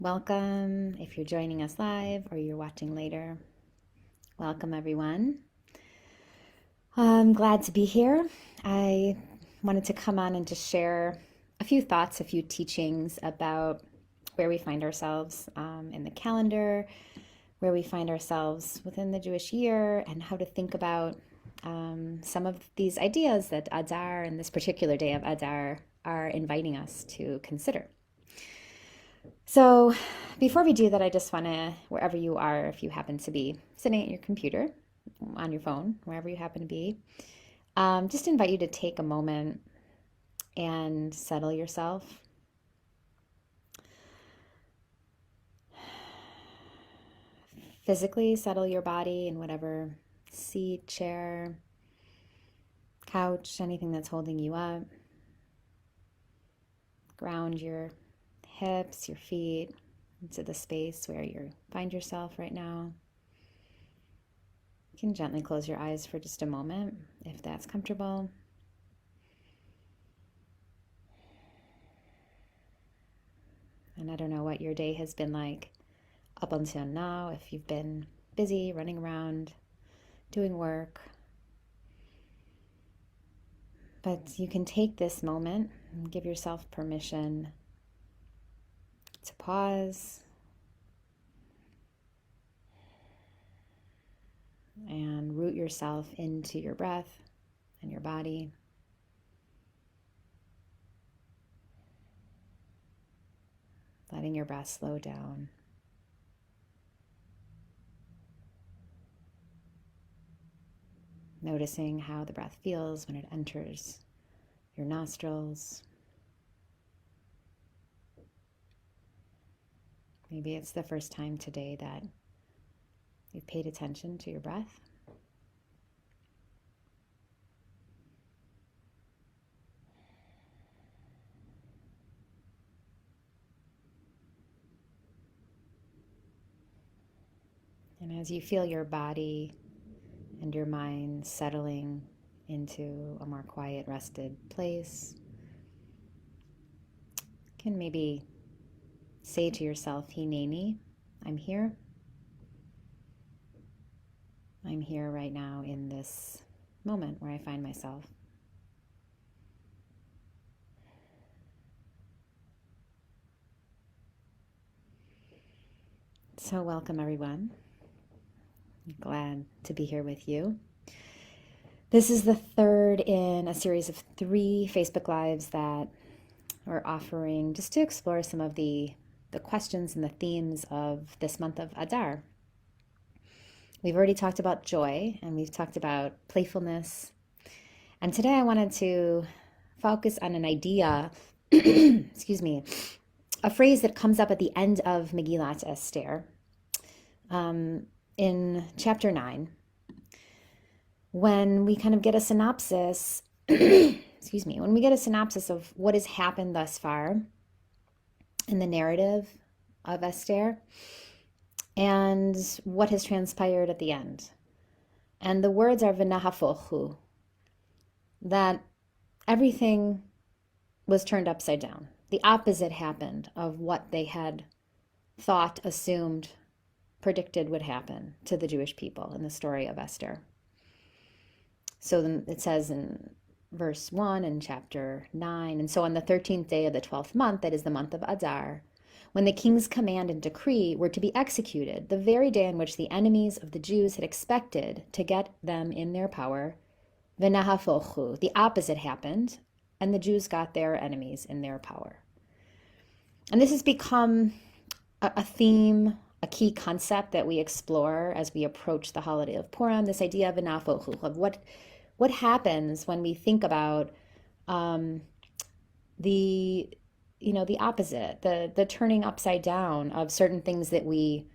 Welcome if you're joining us live or you're watching later. Welcome, everyone. I'm glad to be here. I wanted to come on and just share a few thoughts, a few teachings about where we find ourselves in the calendar, where we find ourselves within the Jewish year, and how to think about some of these ideas that Adar and this particular day of Adar are inviting us to consider. So before we do that, I just want to, wherever you are, if you happen to be sitting at your computer, on your phone, wherever you happen to be, just invite you to take a moment and settle yourself. Physically settle your body in whatever seat, chair, couch, anything that's holding you up. Ground your hips, your feet into the space where you find yourself right now. You can gently close your eyes for just a moment if that's comfortable. And I don't know what your day has been like up until now, if you've been busy running around doing work. But you can take this moment and give yourself permission to pause and root yourself into your breath and your body. Letting your breath slow down. Noticing how the breath feels when it enters your nostrils. Maybe it's the first time today that you've paid attention to your breath. And as you feel your body and your mind settling into a more quiet, rested place, you can maybe say to yourself, Hineni, I'm here. I'm here right now in this moment where I find myself. So welcome, everyone. I'm glad to be here with you. This is the third in a series of 3 Facebook Lives that we're offering just to explore some of the questions and the themes of this month of Adar. We've already talked about joy and we've talked about playfulness. And today I wanted to focus on an idea, excuse me, a phrase that comes up at the end of Megillat Esther in chapter 9, when we kind of get a synopsis, when we get a synopsis of what has happened thus far in the narrative of Esther and what has transpired at the end. And the words are v'nahafochu, that everything was turned upside down. The opposite happened of what they had thought, assumed, predicted would happen to the Jewish people in the story of Esther. So then it says in verse 1 in chapter 9, and so on the 13th day of the 12th month, that is the month of Adar, when the king's command and decree were to be executed, the very day in which the enemies of the Jews had expected to get them in their power, v'nahafochu, the opposite happened, and the Jews got their enemies in their power. And this has become a theme, a key concept that we explore as we approach the holiday of Purim, this idea of v'nahafochu, of what happens when we think about the opposite, the turning upside down of certain things that we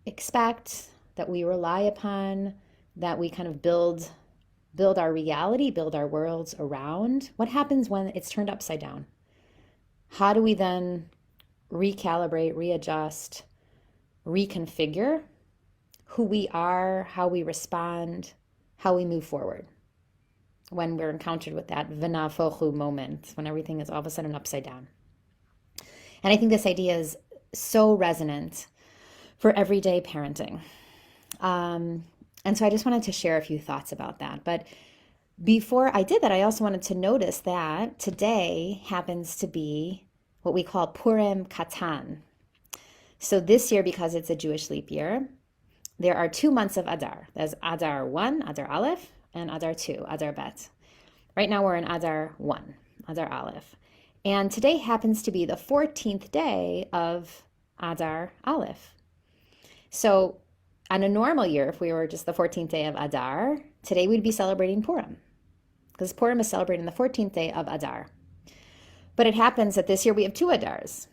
expect, that we rely upon, that we kind of build our reality, build our worlds around. What happens when it's turned upside down? How do we then recalibrate, readjust, reconfigure who we are, how we respond, how we move forward when we're encountered with that v'nahafochu moment, when everything is all of a sudden upside down? And I think this idea is so resonant for everyday parenting. And so I just wanted to share a few thoughts about that. But before I did that, I also wanted to notice that today happens to be what we call Purim Catan. So this year, because it's a Jewish leap year, there are 2 months of Adar. There's Adar 1, Adar Aleph, and Adar 2, Adar Bet. Right now we're in Adar 1, Adar Aleph. And today happens to be the 14th day of Adar Aleph. So on a normal year, if we were just the 14th day of Adar, today we'd be celebrating Purim, because Purim is celebrating the 14th day of Adar. But it happens that this year we have 2 Adars,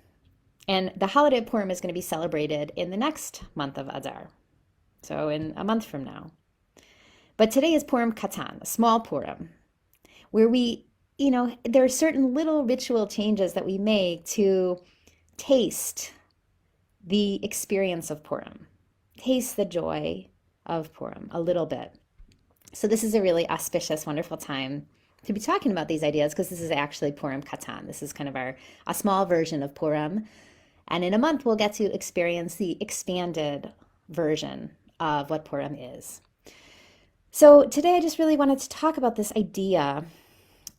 and the holiday of Purim is going to be celebrated in the next month of Adar, so in a month from now. But today is Purim Catan, a small Purim, where we, there are certain little ritual changes that we make to taste the experience of Purim, taste the joy of Purim a little bit. So this is a really auspicious, wonderful time to be talking about these ideas, because this is actually Purim Catan. This is kind of a small version of Purim. And in a month, we'll get to experience the expanded version of what Purim is. So today, I just really wanted to talk about this idea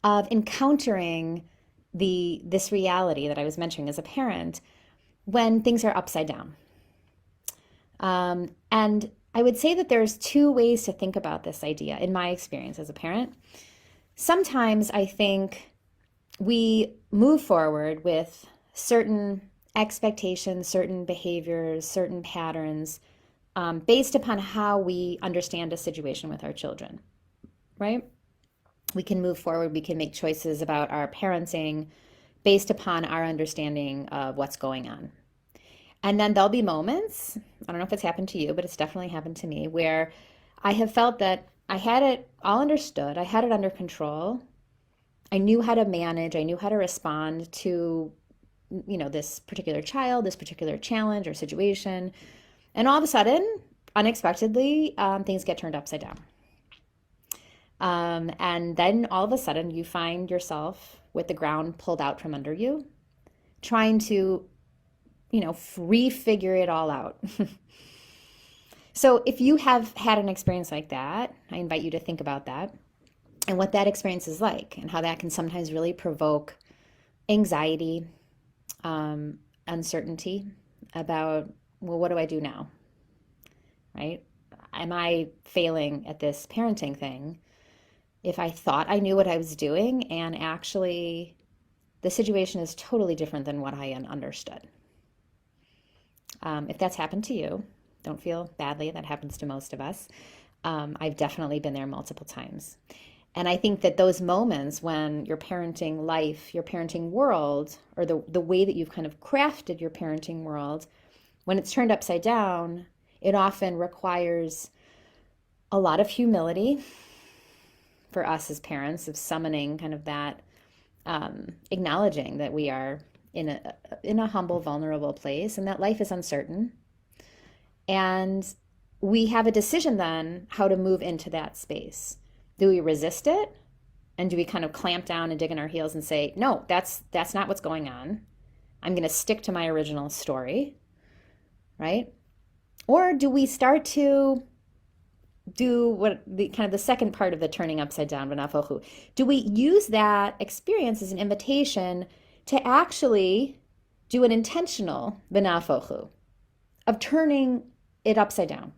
of encountering this reality that I was mentioning as a parent when things are upside down. And I would say that there's 2 ways to think about this idea in my experience as a parent. Sometimes I think we move forward with certain expectations, certain behaviors, certain patterns, based upon how we understand a situation with our children, right? We can move forward, we can make choices about our parenting based upon our understanding of what's going on. And then there'll be moments, I don't know if it's happened to you, but it's definitely happened to me, where I have felt that I had it all understood, I had it under control, I knew how to manage, I knew how to respond to, this particular child, this particular challenge or situation. And all of a sudden, unexpectedly, things get turned upside down. And then all of a sudden, you find yourself with the ground pulled out from under you, trying to refigure it all out. So if you have had an experience like that, I invite you to think about that and what that experience is like, and how that can sometimes really provoke anxiety, uncertainty about, well, what do I do now? Right? Am I failing at this parenting thing if I thought I knew what I was doing and actually the situation is totally different than what I understood? If that's happened to you, don't feel badly. That happens to most of us. I've definitely been there multiple times. And I think that those moments when your parenting life, your parenting world, or the way that you've kind of crafted your parenting world, when it's turned upside down, it often requires a lot of humility for us as parents, of summoning kind of that, acknowledging that we are in a humble, vulnerable place, and that life is uncertain. And we have a decision then how to move into that space. Do we resist it? And do we kind of clamp down and dig in our heels and say, no, that's not what's going on. I'm going to stick to my original story, right? Or do we start to do what the second part of the turning upside down, v'nafochu? Do we use that experience as an invitation to actually do an intentional v'nafochu of turning it upside down,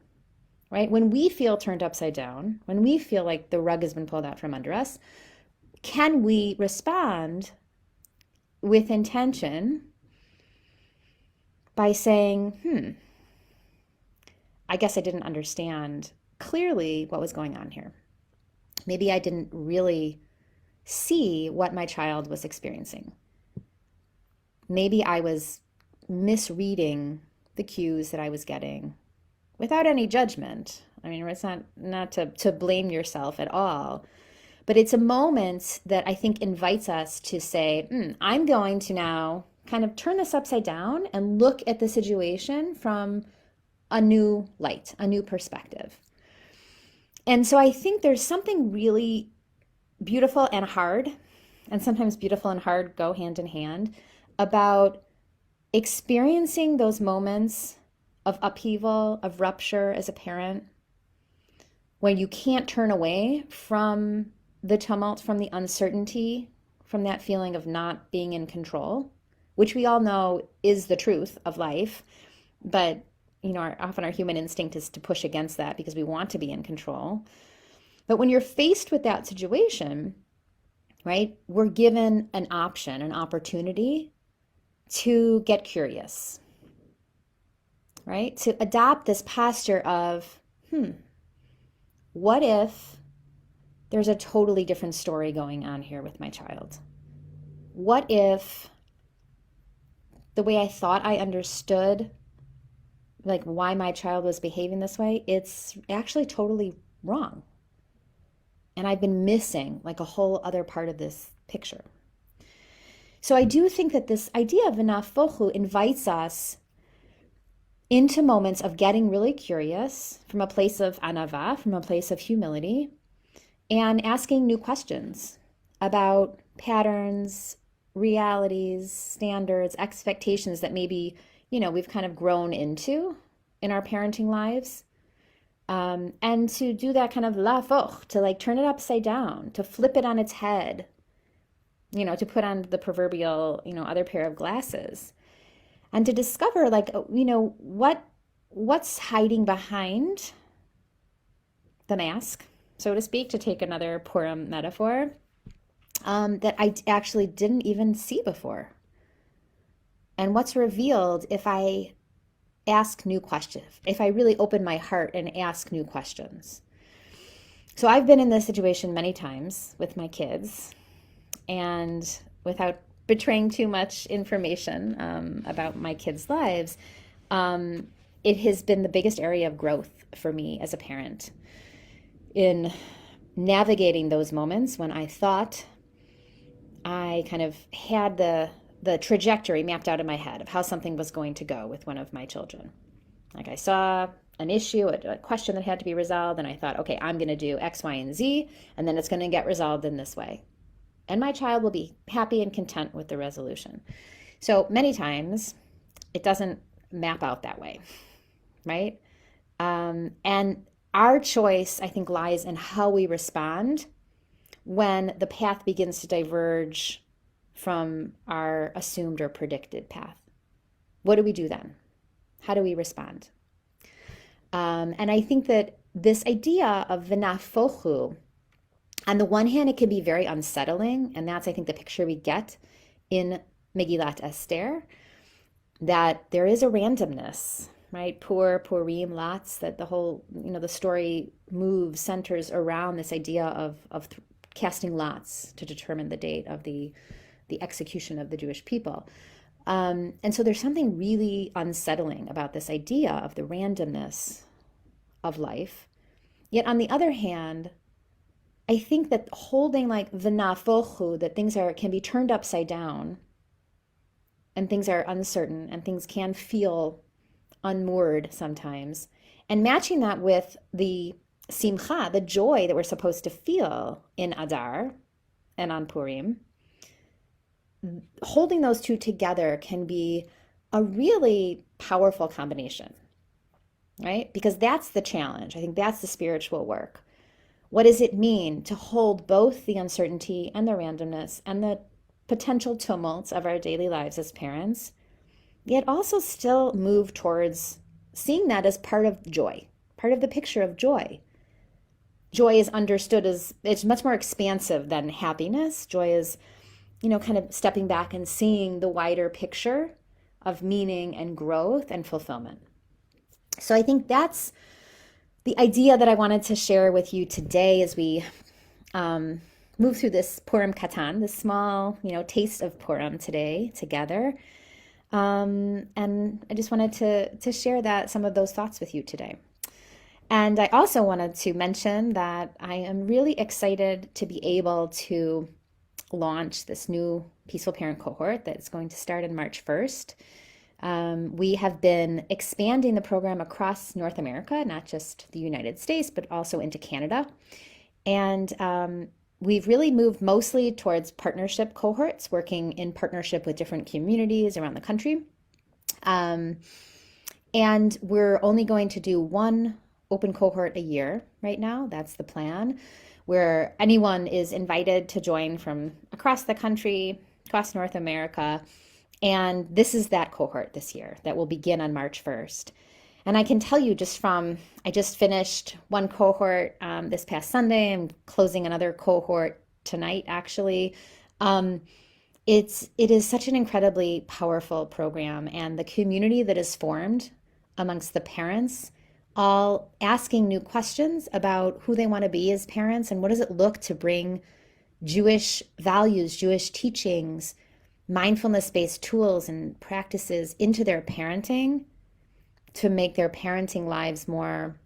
right? When we feel turned upside down, when we feel like the rug has been pulled out from under us, can we respond with intention by saying, I guess I didn't understand clearly what was going on here. Maybe I didn't really see what my child was experiencing. Maybe I was misreading the cues that I was getting without any judgment. I mean, it's not to blame yourself at all, but it's a moment that I think invites us to say, I'm going to now kind of turn this upside down and look at the situation from a new light, a new perspective. And so I think there's something really beautiful and hard, and sometimes beautiful and hard go hand in hand, about experiencing those moments of upheaval, of rupture as a parent, when you can't turn away from the tumult, from the uncertainty, from that feeling of not being in control, which we all know is the truth of life. But, often our human instinct is to push against that because we want to be in control. But when you're faced with that situation, right, we're given an option, an opportunity to get curious, right? To adopt this posture of, what if there's a totally different story going on here with my child? What if the way I thought I understood, like why my child was behaving this way, it's actually totally wrong. And I've been missing like a whole other part of this picture. So I do think that this idea of v'nafochu invites us into moments of getting really curious from a place of anava, from a place of humility, and asking new questions about patterns, realities, standards, expectations that maybe, we've kind of grown into in our parenting lives. And to do that kind of lafoch, to like turn it upside down, to flip it on its head, to put on the proverbial, other pair of glasses, and to discover like, what's hiding behind the mask, so to speak, to take another Purim metaphor, that I actually didn't even see before. And what's revealed if I ask new questions, if I really open my heart and ask new questions. So I've been in this situation many times with my kids, and without betraying too much information about my kids' lives, it has been the biggest area of growth for me as a parent in navigating those moments when I thought I kind of had the trajectory mapped out in my head of how something was going to go with one of my children. Like I saw an issue, a question that had to be resolved, and I thought, okay, I'm going to do X, Y, and Z, and then it's going to get resolved in this way. And my child will be happy and content with the resolution. So many times it doesn't map out that way, right? And our choice, I think, lies in how we respond when the path begins to diverge from our assumed or predicted path. What do we do then? How do we respond? And I think that this idea of v'nafochu, on the one hand, it can be very unsettling, and that's, I think, the picture we get in Megillat Esther, that there is a randomness, right? Purim, lots, that the whole, the story centers around this idea of casting lots to determine the date of the execution of the Jewish people. And so there's something really unsettling about this idea of the randomness of life. Yet on the other hand, I think that holding like v'nafochu, that things can be turned upside down, and things are uncertain, and things can feel unmoored sometimes, and matching that with the simcha, the joy that we're supposed to feel in Adar and on Purim, holding those two together can be a really powerful combination, right? Because that's the challenge. I think that's the spiritual work. What does it mean to hold both the uncertainty and the randomness and the potential tumults of our daily lives as parents, yet also still move towards seeing that as part of joy, part of the picture of joy? Joy is understood as, it's much more expansive than happiness. Joy is, kind of stepping back and seeing the wider picture of meaning and growth and fulfillment. So I think that's the idea that I wanted to share with you today as we move through this Purim Catan, this small, taste of Purim today together. And I just wanted to share some of those thoughts with you today. And I also wanted to mention that I am really excited to be able to launch this new Peaceful Parent Cohort that's going to start on March 1st. We have been expanding the program across North America, not just the United States, but also into Canada. And we've really moved mostly towards partnership cohorts, working in partnership with different communities around the country. Um, and we're only going to do one open cohort a year right now. That's the plan, where anyone is invited to join from across the country, across North America. And this is that cohort this year that will begin on March 1st. And I can tell you I just finished one cohort this past Sunday. I'm closing another cohort tonight, actually. Um, it is such an incredibly powerful program, and the community that is formed amongst the parents, all asking new questions about who they want to be as parents and what does it look to bring Jewish values, Jewish teachings, mindfulness-based tools and practices into their parenting to make their parenting lives more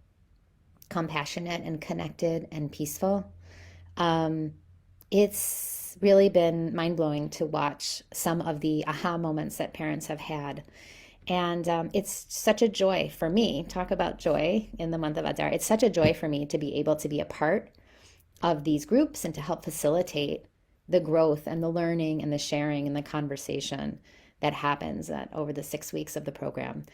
compassionate and connected and peaceful. It's really been mind-blowing to watch some of the aha moments that parents have had. And it's such a joy for me. Talk about joy in the month of Adar. It's such a joy for me to be able to be a part of these groups and to help facilitate the growth and the learning and the sharing and the conversation that happens over the 6 weeks of the program.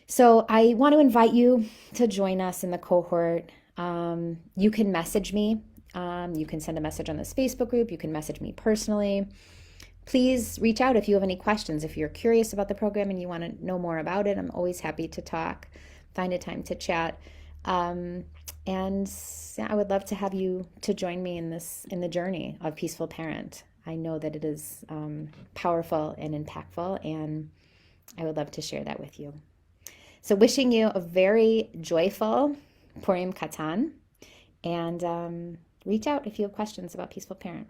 So I want to invite you to join us in the cohort. You can message me. You can send a message on this Facebook group. You can message me personally. Please reach out if you have any questions. If you're curious about the program and you want to know more about it, I'm always happy to talk, find a time to chat. And I would love to have you to join me in the journey of Peaceful Parent. I know that it is powerful and impactful, and I would love to share that with you. So wishing you a very joyful Purim Catan, and reach out if you have questions about Peaceful Parent.